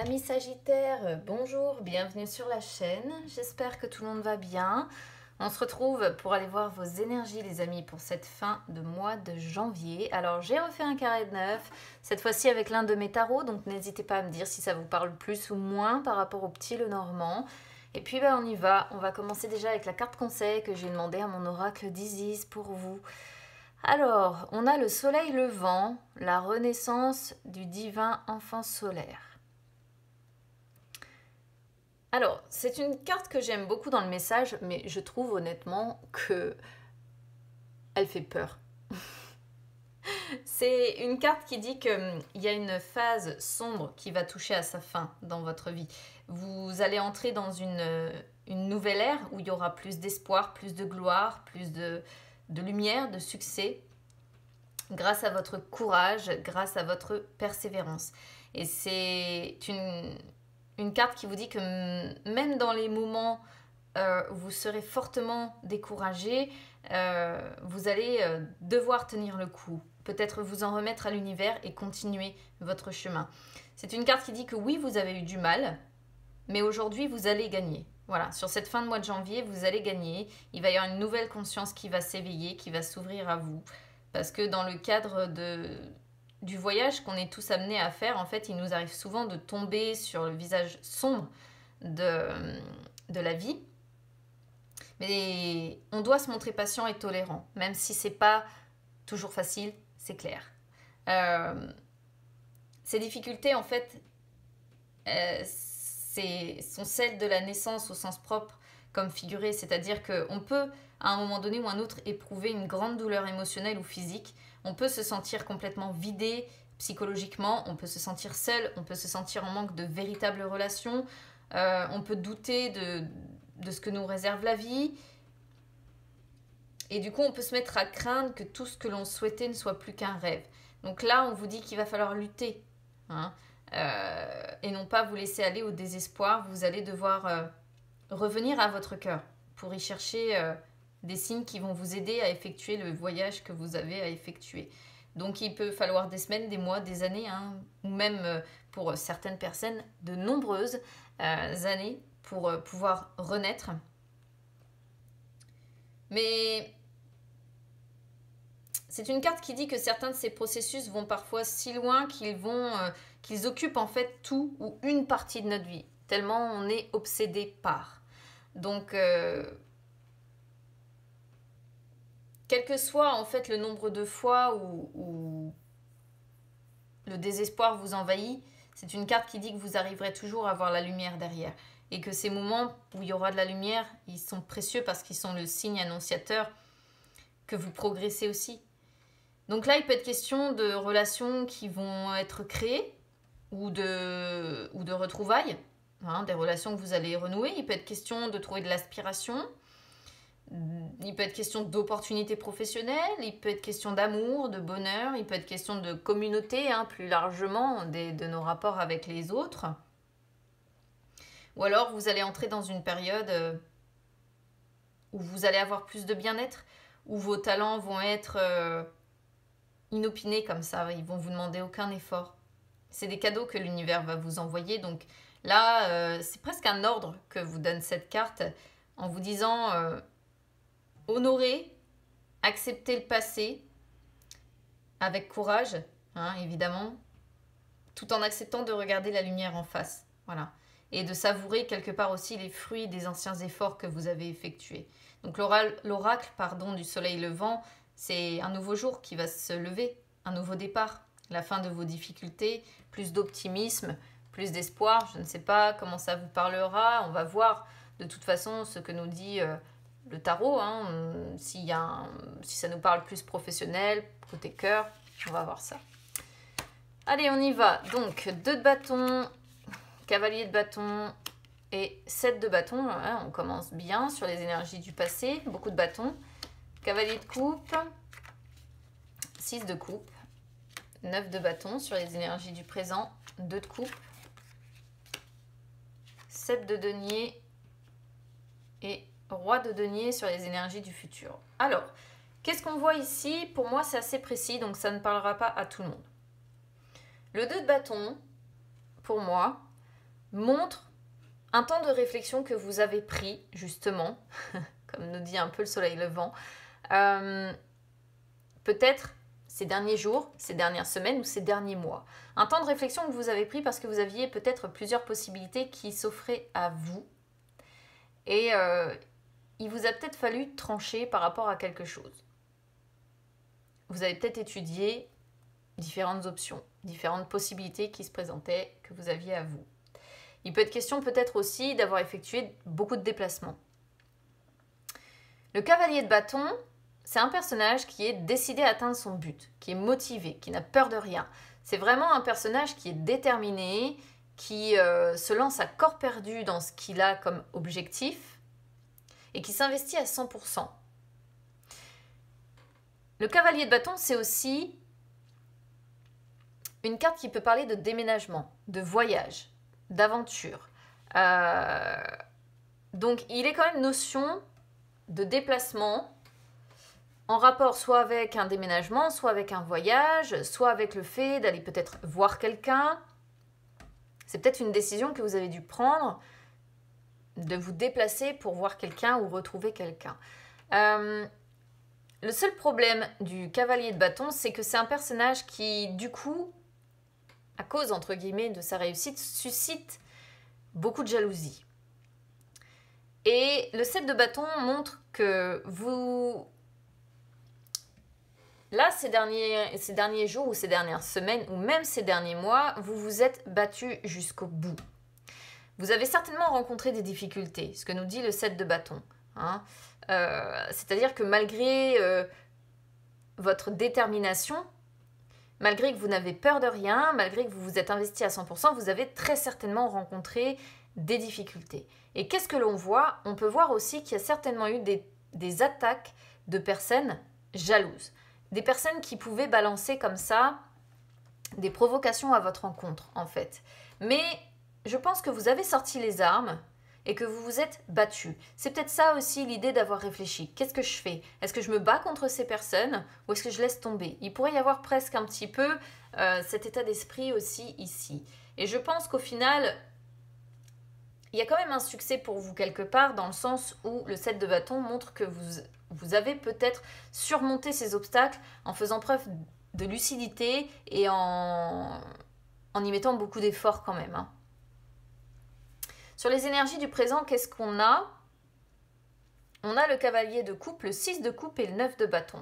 Amis Sagittaires, bonjour, bienvenue sur la chaîne. J'espère que tout le monde va bien. On se retrouve pour aller voir vos énergies les amis pour cette fin de mois de janvier. Alors j'ai refait un carré de neuf, cette fois-ci avec l'un de mes tarots, donc n'hésitez pas à me dire si ça vous parle plus ou moins par rapport au petit Lenormand. Et puis on y va, on va commencer déjà avec la carte conseil que j'ai demandé à mon oracle d'Isis pour vous. Alors, on a le soleil levant, la renaissance du divin enfant solaire. Alors, c'est une carte que j'aime beaucoup dans le message, mais je trouve honnêtement que elle fait peur. C'est une carte qui dit qu'il y a une phase sombre qui va toucher à sa fin dans votre vie. Vous allez entrer dans une nouvelle ère où il y aura plus d'espoir, plus de gloire, plus de lumière, de succès, grâce à votre courage, grâce à votre persévérance. Et c'est une carte qui vous dit que même dans les moments où vous serez fortement découragé, vous allez devoir tenir le coup. Peut-être vous en remettre à l'univers et continuer votre chemin. C'est une carte qui dit que oui, vous avez eu du mal, mais aujourd'hui, vous allez gagner. Voilà, sur cette fin de mois de janvier, vous allez gagner. Il va y avoir une nouvelle conscience qui va s'éveiller, qui va s'ouvrir à vous. Parce que dans le cadre du voyage qu'on est tous amenés à faire, en fait, il nous arrive souvent de tomber sur le visage sombre de la vie. Mais on doit se montrer patient et tolérant, même si c'est pas toujours facile, c'est clair. Ces difficultés, en fait, sont celles de la naissance au sens propre comme figuré, c'est-à-dire qu'on peut, à un moment donné ou un autre, éprouver une grande douleur émotionnelle ou physique. On peut se sentir complètement vidé psychologiquement, on peut se sentir seul, on peut se sentir en manque de véritables relations, on peut douter de ce que nous réserve la vie. Et du coup, on peut se mettre à craindre que tout ce que l'on souhaitait ne soit plus qu'un rêve. Donc là, on vous dit qu'il va falloir lutter, hein, et non pas vous laisser aller au désespoir. Vous allez devoir revenir à votre cœur pour y chercher des signes qui vont vous aider à effectuer le voyage que vous avez à effectuer. Donc il peut falloir des semaines, des mois, des années, hein, ou même pour certaines personnes, de nombreuses années pour pouvoir renaître. Mais c'est une carte qui dit que certains de ces processus vont parfois si loin qu'ils occupent en fait tout ou une partie de notre vie, tellement on est obsédé par. Donc, quel que soit en fait le nombre de fois où le désespoir vous envahit, c'est une carte qui dit que vous arriverez toujours à voir la lumière derrière. Et que ces moments où il y aura de la lumière, ils sont précieux parce qu'ils sont le signe annonciateur que vous progressez aussi. Donc là, il peut être question de relations qui vont être créées ou de retrouvailles, hein, des relations que vous allez renouer. Il peut être question de trouver de l'aspiration. Il peut être question d'opportunités professionnelles. Il peut être question d'amour, de bonheur. Il peut être question de communauté, hein, plus largement, de nos rapports avec les autres. Ou alors, vous allez entrer dans une période où vous allez avoir plus de bien-être, où vos talents vont être inopinés comme ça. Ils vont vous demander aucun effort. C'est des cadeaux que l'univers va vous envoyer. Donc là, c'est presque un ordre que vous donne cette carte en vous disant honorer, accepter le passé avec courage, hein, évidemment, tout en acceptant de regarder la lumière en face. Voilà. Et de savourer quelque part aussi les fruits des anciens efforts que vous avez effectués. Donc l'oracle du soleil levant, c'est un nouveau jour qui va se lever, un nouveau départ, la fin de vos difficultés, plus d'optimisme, plus d'espoir. Je ne sais pas comment ça vous parlera, on va voir de toute façon ce que nous dit le tarot, hein, si ça nous parle plus professionnel, côté cœur, on va voir ça. Allez, on y va. Donc, 2 de bâton, cavalier de bâton et 7 de bâton. Hein, on commence bien sur les énergies du passé, beaucoup de bâtons. Cavalier de coupe, 6 de coupe, 9 de bâton sur les énergies du présent, 2 de coupe, 7 de denier et roi de denier sur les énergies du futur. Alors, qu'est-ce qu'on voit ici? Pour moi, c'est assez précis, donc ça ne parlera pas à tout le monde. Le 2 de bâton, pour moi, montre un temps de réflexion que vous avez pris, justement, comme nous dit un peu le soleil levant, peut-être ces derniers jours, ces dernières semaines ou ces derniers mois. Un temps de réflexion que vous avez pris parce que vous aviez peut-être plusieurs possibilités qui s'offraient à vous. Et il vous a peut-être fallu trancher par rapport à quelque chose. Vous avez peut-être étudié différentes options, différentes possibilités qui se présentaient, que vous aviez à vous. Il peut être question peut-être aussi d'avoir effectué beaucoup de déplacements. Le cavalier de bâton, c'est un personnage qui est décidé à atteindre son but, qui est motivé, qui n'a peur de rien. C'est vraiment un personnage qui est déterminé, qui se lance à corps perdu dans ce qu'il a comme objectif et qui s'investit à 100%. Le cavalier de bâton, c'est aussi une carte qui peut parler de déménagement, de voyage, d'aventure. Donc, il est quand même notion de déplacement en rapport soit avec un déménagement, soit avec un voyage, soit avec le fait d'aller peut-être voir quelqu'un. C'est peut-être une décision que vous avez dû prendre, de vous déplacer pour voir quelqu'un ou retrouver quelqu'un. Le seul problème du cavalier de bâton, c'est que c'est un personnage qui, du coup, à cause, entre guillemets, de sa réussite, suscite beaucoup de jalousie. Et le 7 de bâton montre que vous... Là, ces derniers jours ou ces dernières semaines ou même ces derniers mois, vous vous êtes battu jusqu'au bout. Vous avez certainement rencontré des difficultés, ce que nous dit le 7 de bâton. Hein. C'est-à-dire que malgré votre détermination, malgré que vous n'avez peur de rien, malgré que vous vous êtes investi à 100%, vous avez très certainement rencontré des difficultés. Et qu'est-ce que l'on voit? On peut voir aussi qu'il y a certainement eu des attaques de personnes jalouses. Des personnes qui pouvaient balancer comme ça des provocations à votre encontre, en fait. Mais je pense que vous avez sorti les armes et que vous vous êtes battu. C'est peut-être ça aussi l'idée d'avoir réfléchi. Qu'est-ce que je fais? Est-ce que je me bats contre ces personnes ou est-ce que je laisse tomber? Il pourrait y avoir presque un petit peu cet état d'esprit aussi ici. Et je pense qu'au final, il y a quand même un succès pour vous quelque part dans le sens où le 7 de bâton montre que vous avez peut-être surmonté ces obstacles en faisant preuve de lucidité et en y mettant beaucoup d'efforts quand même. Hein. Sur les énergies du présent, qu'est-ce qu'on a? On a le cavalier de coupe, le 6 de coupe et le 9 de bâton.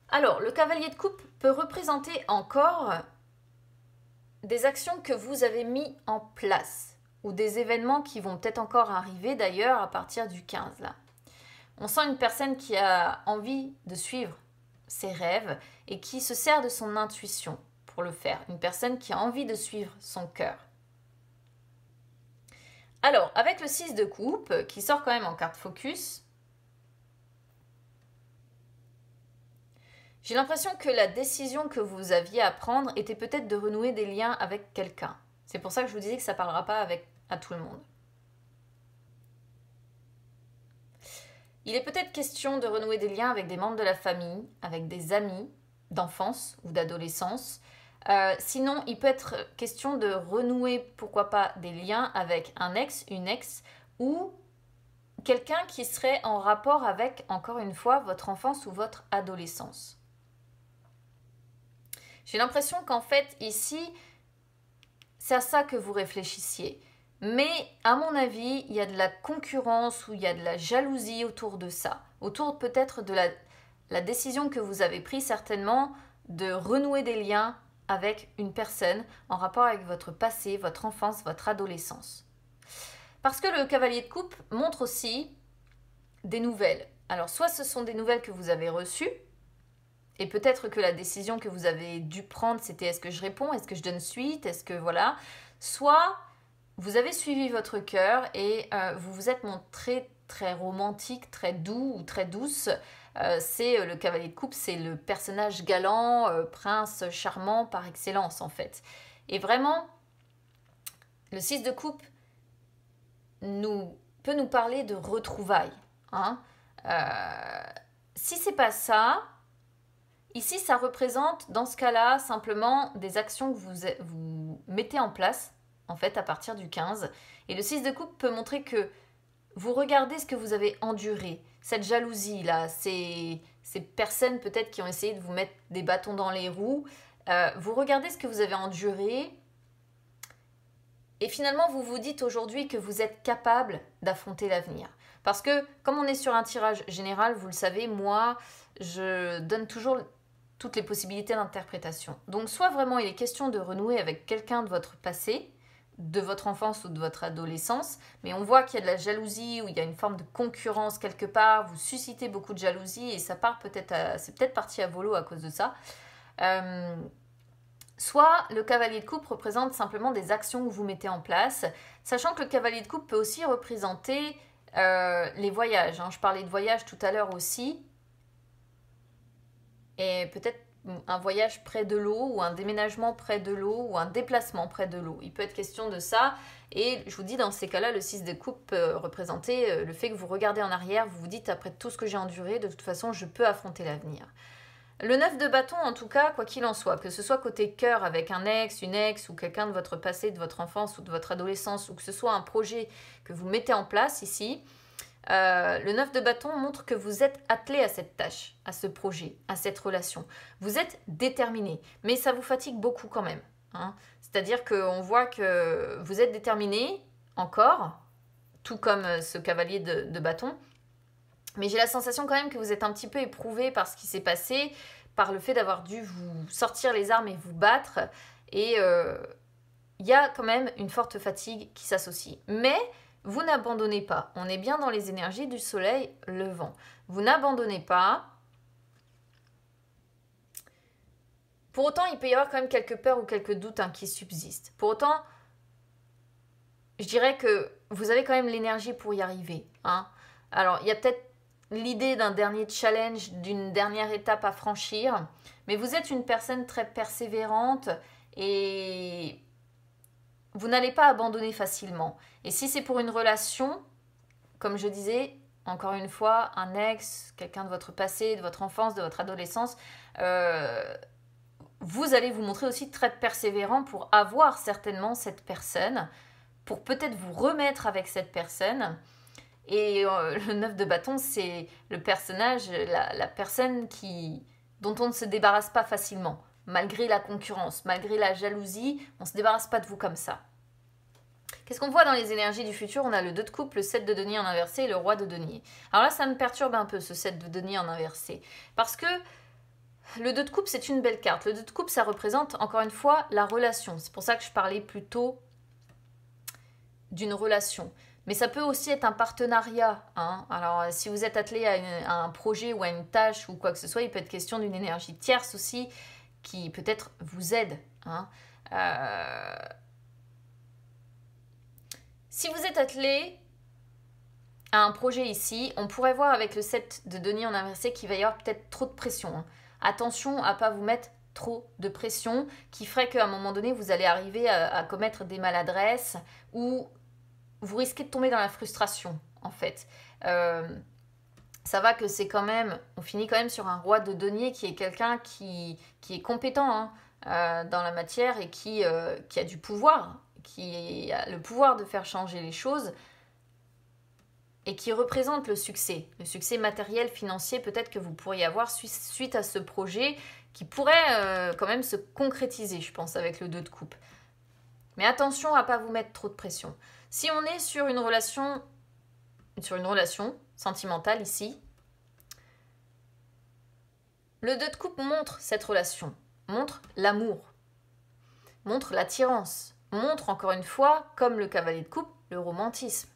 Alors, le cavalier de coupe peut représenter encore des actions que vous avez mis en place ou des événements qui vont peut-être encore arriver d'ailleurs à partir du 15 là. On sent une personne qui a envie de suivre ses rêves et qui se sert de son intuition pour le faire. Une personne qui a envie de suivre son cœur. Alors, avec le 6 de coupe, qui sort quand même en carte focus, j'ai l'impression que la décision que vous aviez à prendre était peut-être de renouer des liens avec quelqu'un. C'est pour ça que je vous disais que ça ne parlera pas à tout le monde. Il est peut-être question de renouer des liens avec des membres de la famille, avec des amis d'enfance ou d'adolescence. Sinon, il peut être question de renouer, pourquoi pas, des liens avec un ex, une ex ou quelqu'un qui serait en rapport avec, encore une fois, votre enfance ou votre adolescence. J'ai l'impression qu'en fait, ici, c'est à ça que vous réfléchissiez. Mais, à mon avis, il y a de la concurrence ou il y a de la jalousie autour de ça. Autour peut-être de la décision que vous avez prise certainement de renouer des liens avec une personne en rapport avec votre passé, votre enfance, votre adolescence. Parce que le cavalier de coupe montre aussi des nouvelles. Alors, soit ce sont des nouvelles que vous avez reçues, et peut-être que la décision que vous avez dû prendre, c'était est-ce que je réponds, est-ce que je donne suite, est-ce que voilà. Soit vous avez suivi votre cœur et vous vous êtes montré très romantique, très doux ou très douce. C'est le cavalier de coupe, c'est le personnage galant, prince charmant par excellence en fait. Et vraiment, le 6 de coupe peut nous parler de retrouvailles. Hein. Si c'est pas ça, ici ça représente dans ce cas-là simplement des actions que vous mettez en place en fait, à partir du 15. Et le 6 de coupe peut montrer que vous regardez ce que vous avez enduré, cette jalousie-là, ces personnes peut-être qui ont essayé de vous mettre des bâtons dans les roues. Vous regardez ce que vous avez enduré et finalement vous vous dites aujourd'hui que vous êtes capable d'affronter l'avenir. Parce que comme on est sur un tirage général, vous le savez, moi, je donne toujours toutes les possibilités d'interprétation. Donc soit vraiment il est question de renouer avec quelqu'un de votre passé, de votre enfance ou de votre adolescence, mais on voit qu'il y a de la jalousie ou il y a une forme de concurrence quelque part, vous suscitez beaucoup de jalousie et ça part peut-être, c'est peut-être parti à volo à cause de ça. Soit le cavalier de coupe représente simplement des actions que vous mettez en place, sachant que le cavalier de coupe peut aussi représenter les voyages. Je parlais de voyage tout à l'heure aussi, et peut-être un voyage près de l'eau ou un déménagement près de l'eau ou un déplacement près de l'eau. Il peut être question de ça et je vous dis dans ces cas-là, le 6 de coupe peut représenter le fait que vous regardez en arrière, vous vous dites après tout ce que j'ai enduré, de toute façon je peux affronter l'avenir. Le 9 de bâton en tout cas, quoi qu'il en soit, que ce soit côté cœur avec un ex, une ex ou quelqu'un de votre passé, de votre enfance ou de votre adolescence ou que ce soit un projet que vous mettez en place ici, le 9 de bâton montre que vous êtes attelé à cette tâche, à ce projet, à cette relation. Vous êtes déterminé, mais ça vous fatigue beaucoup quand même. C'est-à-dire qu'on voit que vous êtes déterminé encore, tout comme ce cavalier de bâton, mais j'ai la sensation quand même que vous êtes un petit peu éprouvé par ce qui s'est passé, par le fait d'avoir dû vous sortir les armes et vous battre, et il y a quand même une forte fatigue qui s'associe. Mais vous n'abandonnez pas. On est bien dans les énergies du soleil levant. Vous n'abandonnez pas. Pour autant, il peut y avoir quand même quelques peurs ou quelques doutes qui subsistent. Pour autant, je dirais que vous avez quand même l'énergie pour y arriver. Alors, il y a peut-être l'idée d'un dernier challenge, d'une dernière étape à franchir, mais vous êtes une personne très persévérante et vous n'allez pas abandonner facilement. Et si c'est pour une relation, comme je disais, encore une fois, un ex, quelqu'un de votre passé, de votre enfance, de votre adolescence, vous allez vous montrer aussi très persévérant pour avoir certainement cette personne, pour peut-être vous remettre avec cette personne. Et le 9 de bâton, c'est le personnage, la personne dont on ne se débarrasse pas facilement. Malgré la concurrence, malgré la jalousie, on ne se débarrasse pas de vous comme ça. Qu'est-ce qu'on voit dans les énergies du futur? On a le 2 de coupe, le 7 de denier en inversé et le roi de denier. Alors là, ça me perturbe un peu ce 7 de denier en inversé. Parce que le 2 de coupe, c'est une belle carte. Le 2 de coupe, ça représente encore une fois la relation. C'est pour ça que je parlais plutôt d'une relation. Mais ça peut aussi être un partenariat. Alors, si vous êtes attelé à un projet ou à une tâche ou quoi que ce soit, il peut être question d'une énergie tierce aussi qui peut-être vous aide. Si vous êtes attelé à un projet ici, on pourrait voir avec le 7 de denier en inversé qu'il va y avoir peut-être trop de pression. Attention à ne pas vous mettre trop de pression qui ferait qu'à un moment donné, vous allez arriver à commettre des maladresses ou vous risquez de tomber dans la frustration, en fait. Ça va que c'est quand même, on finit quand même sur un roi de denier qui est quelqu'un qui est compétent dans la matière et qui a du pouvoir, qui a le pouvoir de faire changer les choses et qui représente le succès matériel, financier peut-être que vous pourriez avoir suite à ce projet qui pourrait quand même se concrétiser, je pense, avec le 2 de coupe. Mais attention à ne pas vous mettre trop de pression. Si on est sur une relation sentimentale ici, le 2 de coupe montre cette relation, montre l'amour, montre l'attirance, montre encore une fois, comme le cavalier de coupe, le romantisme.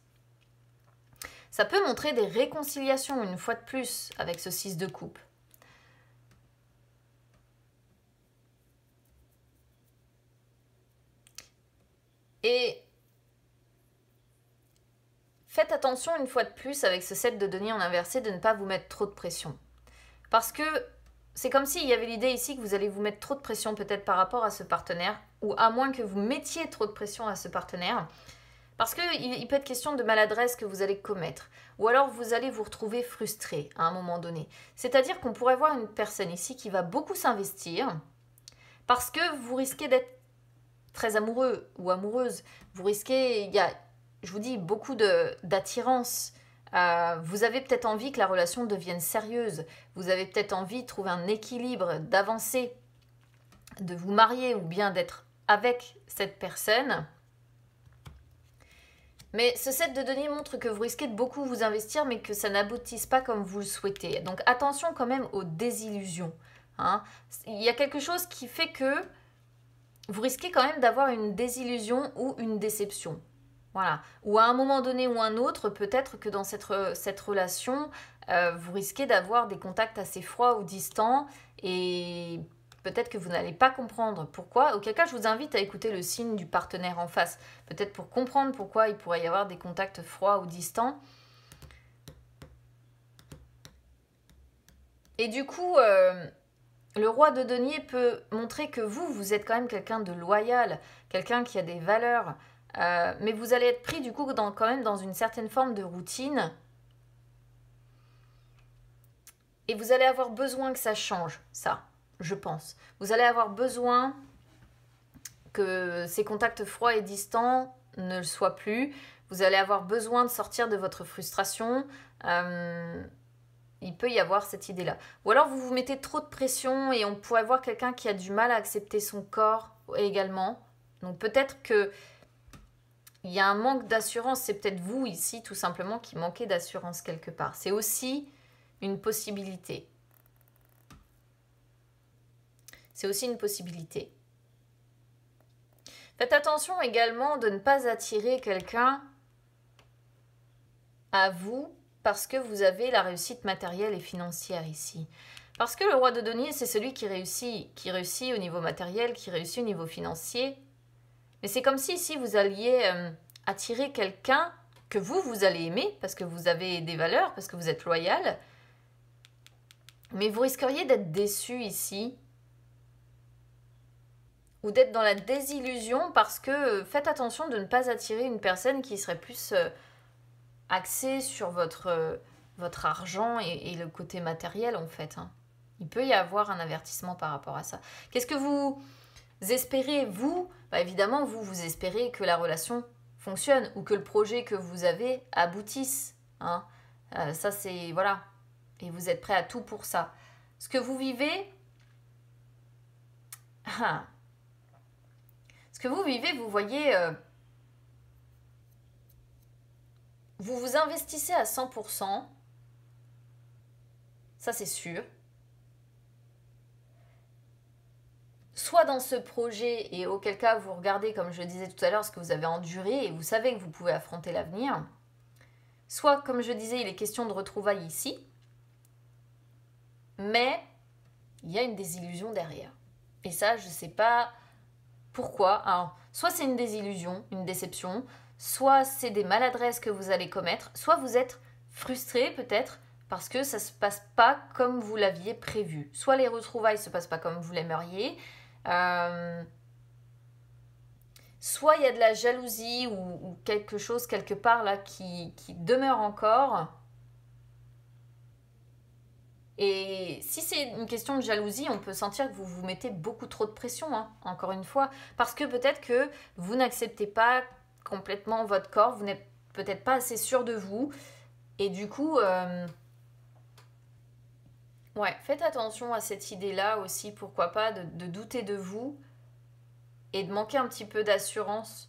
Ça peut montrer des réconciliations une fois de plus avec ce 6 de coupe. Et faites attention une fois de plus avec ce 7 de denier en inversé de ne pas vous mettre trop de pression. Parce que c'est comme s'il y avait l'idée ici que vous allez vous mettre trop de pression peut-être par rapport à ce partenaire, ou à moins que vous mettiez trop de pression à ce partenaire, parce qu'il peut être question de maladresse que vous allez commettre, ou alors vous allez vous retrouver frustré à un moment donné. C'est-à-dire qu'on pourrait voir une personne ici qui va beaucoup s'investir, parce que vous risquez d'être très amoureux ou amoureuse. Vous risquez, je vous dis, beaucoup d'attirance. Vous avez peut-être envie que la relation devienne sérieuse. Vous avez peut-être envie de trouver un équilibre, d'avancer, de vous marier ou bien d'être avec cette personne. Mais ce 7 de denier montre que vous risquez de beaucoup vous investir, mais que ça n'aboutisse pas comme vous le souhaitez. Donc attention quand même aux désillusions. Hein. Il y a quelque chose qui fait que vous risquez quand même d'avoir une désillusion ou une déception. Voilà. Ou à un moment donné ou un autre, peut-être que dans cette relation, vous risquez d'avoir des contacts assez froids ou distants et peut-être que vous n'allez pas comprendre pourquoi. Auquel cas, je vous invite à écouter le signe du partenaire en face. Peut-être pour comprendre pourquoi il pourrait y avoir des contacts froids ou distants. Et du coup, le roi de denier peut montrer que vous êtes quand même quelqu'un de loyal, quelqu'un qui a des valeurs. Mais vous allez être pris du coup quand même dans une certaine forme de routine. Et vous allez avoir besoin que ça change, ça, je pense. Vous allez avoir besoin que ces contacts froids et distants ne le soient plus. Vous allez avoir besoin de sortir de votre frustration. Il peut y avoir cette idée-là. Ou alors vous vous mettez trop de pression et on pourrait voir quelqu'un qui a du mal à accepter son corps également. Donc peut-être que il y a un manque d'assurance. C'est peut-être vous ici tout simplement qui manquez d'assurance quelque part. C'est aussi une possibilité. C'est aussi une possibilité. Faites attention également de ne pas attirer quelqu'un à vous parce que vous avez la réussite matérielle et financière ici. Parce que le roi de denier, c'est celui qui réussit au niveau matériel, qui réussit au niveau financier. Mais c'est comme si ici vous alliez attirer quelqu'un que vous allez aimer parce que vous avez des valeurs, parce que vous êtes loyal. Mais vous risqueriez d'être déçu ici. Ou d'être dans la désillusion parce que faites attention de ne pas attirer une personne qui serait plus axée sur votre argent et le côté matériel en fait. Hein. Il peut y avoir un avertissement par rapport à ça. Qu'est-ce que vous espérez, vous? Évidemment, vous espérez que la relation fonctionne ou que le projet que vous avez aboutisse. Hein. Ça, c'est... Voilà. Et vous êtes prêt à tout pour ça. Ce que vous vivez... Ce que vous vivez, vous voyez... vous vous investissez à 100%. Ça, c'est sûr. Soit dans ce projet, et auquel cas vous regardez, comme je disais tout à l'heure, ce que vous avez enduré, et vous savez que vous pouvez affronter l'avenir. Soit, comme je disais, il est question de retrouvailles ici, mais il y a une désillusion derrière. Et ça, je ne sais pas pourquoi. Alors, soit c'est une désillusion, une déception, soit c'est des maladresses que vous allez commettre, soit vous êtes frustré peut-être parce que ça ne se passe pas comme vous l'aviez prévu. Soit les retrouvailles ne se passent pas comme vous l'aimeriez, soit il y a de la jalousie ou quelque chose quelque part là qui demeure encore. Et si c'est une question de jalousie, on peut sentir que vous vous mettez beaucoup trop de pression, hein, encore une fois, parce que peut-être que vous n'acceptez pas complètement votre corps, vous n'êtes peut-être pas assez sûr de vous, et du coup, ouais, faites attention à cette idée-là aussi, pourquoi pas, de douter de vous et de manquer un petit peu d'assurance.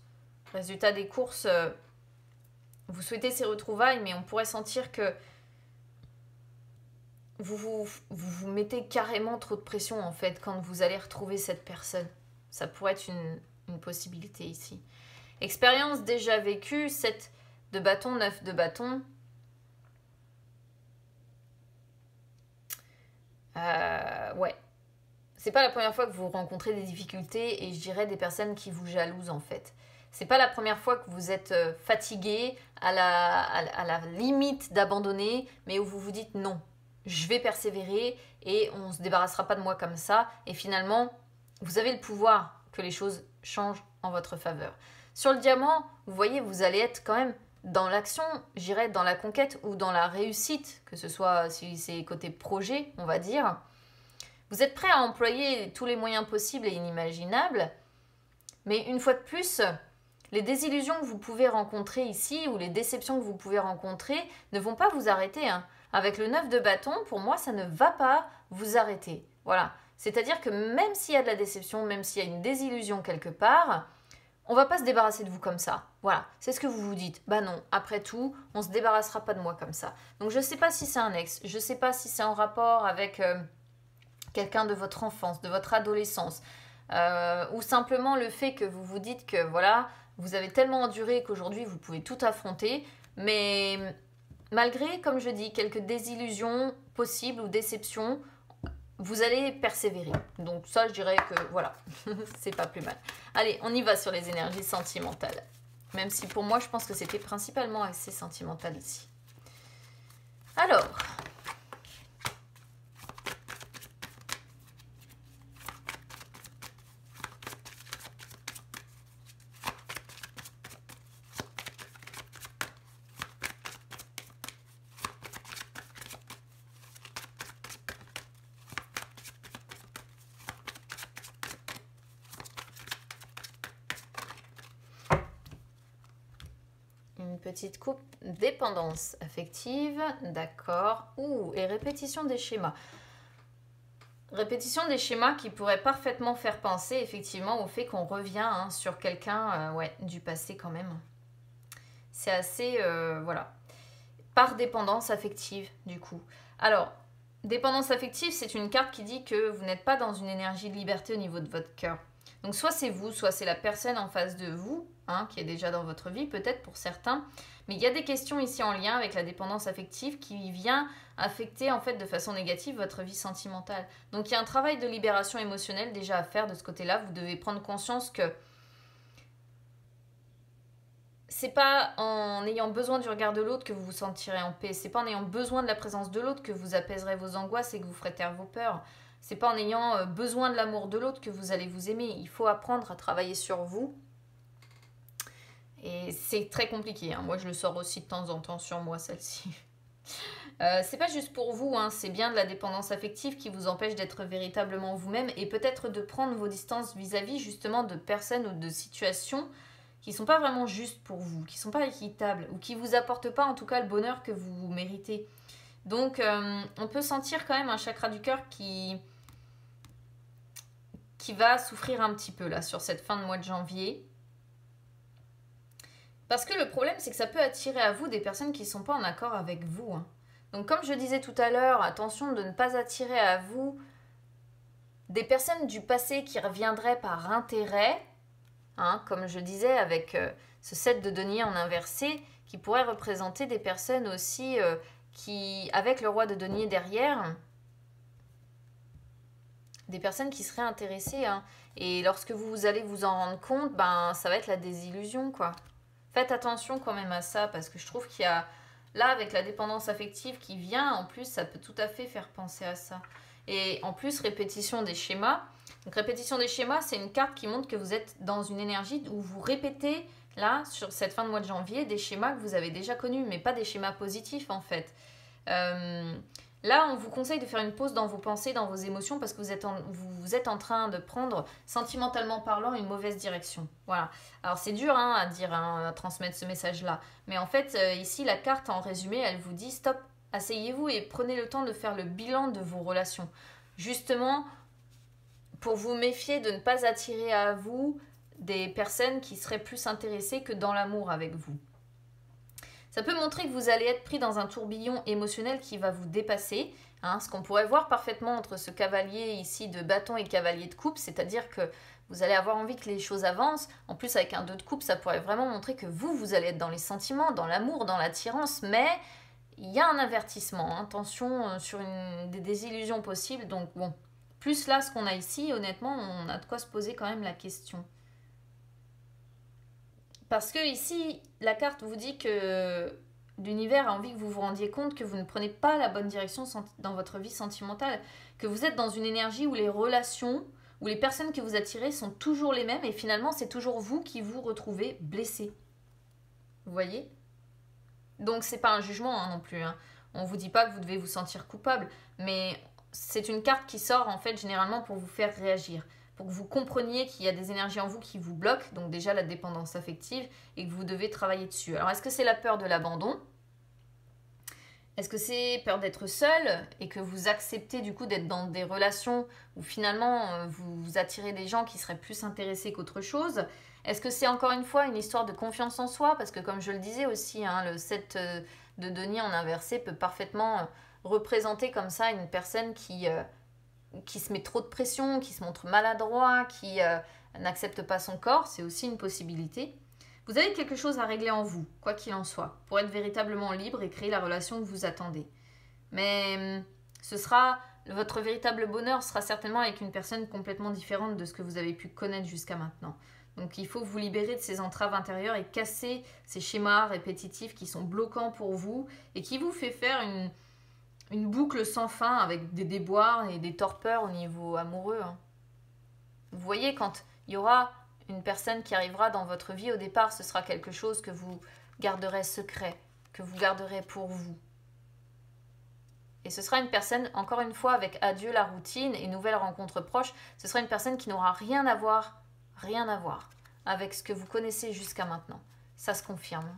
Résultat des courses, vous souhaitez ces retrouvailles, mais on pourrait sentir que vous mettez carrément trop de pression en fait quand vous allez retrouver cette personne. Ça pourrait être une possibilité ici. Expérience déjà vécue, 7 de bâton, 9 de bâton. Ouais. C'est pas la première fois que vous rencontrez des difficultés et je dirais des personnes qui vous jalousent en fait. C'est pas la première fois que vous êtes fatigué, à la limite d'abandonner, mais où vous vous dites non, je vais persévérer et on ne se débarrassera pas de moi comme ça. Et finalement, vous avez le pouvoir que les choses changent en votre faveur. Sur le diamant, vous voyez, vous allez être quand même dans l'action, j'irais dans la conquête ou dans la réussite, que ce soit si c'est côté projet, on va dire. Vous êtes prêt à employer tous les moyens possibles et inimaginables, Mais une fois de plus, les désillusions que vous pouvez rencontrer ici ou les déceptions que vous pouvez rencontrer ne vont pas vous arrêter. Hein. Avec le 9 de bâton, pour moi, ça ne va pas vous arrêter. Voilà. C'est-à-dire que même s'il y a de la déception, même s'il y a une désillusion quelque part, on ne va pas se débarrasser de vous comme ça. Voilà. C'est ce que vous vous dites. Bah non, après tout, on ne se débarrassera pas de moi comme ça. Donc je ne sais pas si c'est un ex, je ne sais pas si c'est en rapport avec quelqu'un de votre enfance, de votre adolescence, ou simplement le fait que vous vous dites que voilà, vous avez tellement enduré qu'aujourd'hui vous pouvez tout affronter, mais malgré, comme je dis, quelques désillusions possibles ou déceptions, vous allez persévérer. Donc ça, je dirais que voilà, c'est pas plus mal. Allez, on y va sur les énergies sentimentales. Même si pour moi, je pense que c'était principalement assez sentimental ici. Alors, une petite coupe, dépendance affective, d'accord. Ouh, et répétition des schémas. Répétition des schémas qui pourraient parfaitement faire penser effectivement au fait qu'on revient sur quelqu'un du passé quand même. C'est assez, voilà. Par dépendance affective, du coup. Alors, dépendance affective, c'est une carte qui dit que vous n'êtes pas dans une énergie de liberté au niveau de votre cœur. Donc, soit c'est vous, soit c'est la personne en face de vous, qui est déjà dans votre vie, peut-être pour certains. Mais il y a des questions ici en lien avec la dépendance affective qui vient affecter en fait de façon négative votre vie sentimentale. Donc, il y a un travail de libération émotionnelle déjà à faire de ce côté-là. Vous devez prendre conscience que c'est pas en ayant besoin du regard de l'autre que vous vous sentirez en paix. C'est pas en ayant besoin de la présence de l'autre que vous apaiserez vos angoisses et que vous ferez taire vos peurs. C'est pas en ayant besoin de l'amour de l'autre que vous allez vous aimer. Il faut apprendre à travailler sur vous. Et c'est très compliqué. Hein. Moi, je le sors aussi de temps en temps sur moi, celle-ci. C'est pas juste pour vous, c'est bien de la dépendance affective qui vous empêche d'être véritablement vous-même et peut-être de prendre vos distances vis-à-vis justement de personnes ou de situations qui ne sont pas vraiment justes pour vous, qui ne sont pas équitables ou qui ne vous apportent pas en tout cas le bonheur que vous méritez. Donc on peut sentir quand même un chakra du cœur qui va souffrir un petit peu là sur cette fin de mois de janvier. Parce que le problème, c'est que ça peut attirer à vous des personnes qui ne sont pas en accord avec vous. Donc comme je disais tout à l'heure, attention de ne pas attirer à vous des personnes du passé qui reviendraient par intérêt, comme je disais avec ce 7 de denier en inversé, qui pourrait représenter des personnes aussi qui, avec le roi de denier derrière, des personnes qui seraient intéressées. Et lorsque vous allez vous en rendre compte, ça va être la désillusion, quoi. Faites attention quand même à ça, parce que je trouve qu'il y a, là, avec la dépendance affective qui vient, en plus, ça peut tout à fait faire penser à ça. Et en plus, répétition des schémas. Donc, répétition des schémas, c'est une carte qui montre que vous êtes dans une énergie où vous répétez, là, sur cette fin de mois de janvier, des schémas que vous avez déjà connus, mais pas des schémas positifs, en fait. Là, on vous conseille de faire une pause dans vos pensées, dans vos émotions, parce que vous êtes en train de prendre, sentimentalement parlant, une mauvaise direction. Voilà. Alors, c'est dur à dire, à transmettre ce message-là. Mais en fait, ici, la carte, en résumé, elle vous dit « Stop, asseyez-vous et prenez le temps de faire le bilan de vos relations. » Justement, pour vous méfier de ne pas attirer à vous des personnes qui seraient plus intéressées que dans l'amour avec vous. Ça peut montrer que vous allez être pris dans un tourbillon émotionnel qui va vous dépasser. Ce qu'on pourrait voir parfaitement entre ce cavalier ici de bâton et cavalier de coupe, c'est-à-dire que vous allez avoir envie que les choses avancent. En plus, avec un 2 de coupe, ça pourrait vraiment montrer que vous allez être dans les sentiments, dans l'amour, dans l'attirance, mais il y a un avertissement. Attention sur des désillusions possibles. Donc bon, plus là, ce qu'on a ici, honnêtement, on a de quoi se poser quand même la question. Parce que ici, la carte vous dit que l'univers a envie que vous vous rendiez compte que vous ne prenez pas la bonne direction dans votre vie sentimentale, que vous êtes dans une énergie où les relations, où les personnes que vous attirez sont toujours les mêmes et finalement c'est toujours vous qui vous retrouvez blessé. Vous voyez? Donc c'est pas un jugement non plus. On vous dit pas que vous devez vous sentir coupable, mais c'est une carte qui sort en fait généralement pour vous faire réagir. pour que vous compreniez qu'il y a des énergies en vous qui vous bloquent, donc déjà la dépendance affective, et que vous devez travailler dessus. Alors est-ce que c'est la peur de l'abandon ? Est-ce que c'est peur d'être seul et que vous acceptez du coup d'être dans des relations où finalement vous attirez des gens qui seraient plus intéressés qu'autre chose? Est-ce que c'est encore une fois une histoire de confiance en soi? Parce que comme je le disais aussi, hein, le 7 de denier en inversé peut parfaitement représenter comme ça une personne qui se met trop de pression, qui se montre maladroit, qui n'accepte pas son corps. C'est aussi une possibilité. Vous avez quelque chose à régler en vous, quoi qu'il en soit, pour être véritablement libre et créer la relation que vous attendez. Mais votre véritable bonheur sera certainement avec une personne complètement différente de ce que vous avez pu connaître jusqu'à maintenant. Donc il faut vous libérer de ces entraves intérieures et casser ces schémas répétitifs qui sont bloquants pour vous et qui vous fait faire une boucle sans fin avec des déboires et des torpeurs au niveau amoureux. Hein. Vous voyez, quand il y aura une personne qui arrivera dans votre vie, au départ, ce sera quelque chose que vous garderez secret, que vous garderez pour vous. Et ce sera une personne, encore une fois, avec adieu la routine et nouvelles rencontres proches, ce sera une personne qui n'aura rien à voir avec ce que vous connaissez jusqu'à maintenant. Ça se confirme.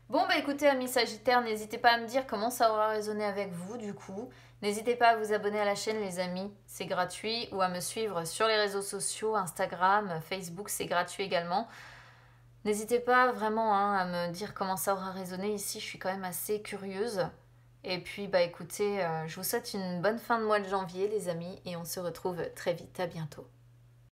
Bon, bah écoutez, amis Sagittaires, n'hésitez pas à me dire comment ça aura résonné avec vous, du coup. N'hésitez pas à vous abonner à la chaîne, les amis, c'est gratuit, ou à me suivre sur les réseaux sociaux, Instagram, Facebook, c'est gratuit également. N'hésitez pas vraiment à me dire comment ça aura résonné ici, je suis quand même assez curieuse. Et puis, bah écoutez, je vous souhaite une bonne fin de mois de janvier, les amis, et on se retrouve très vite, à bientôt.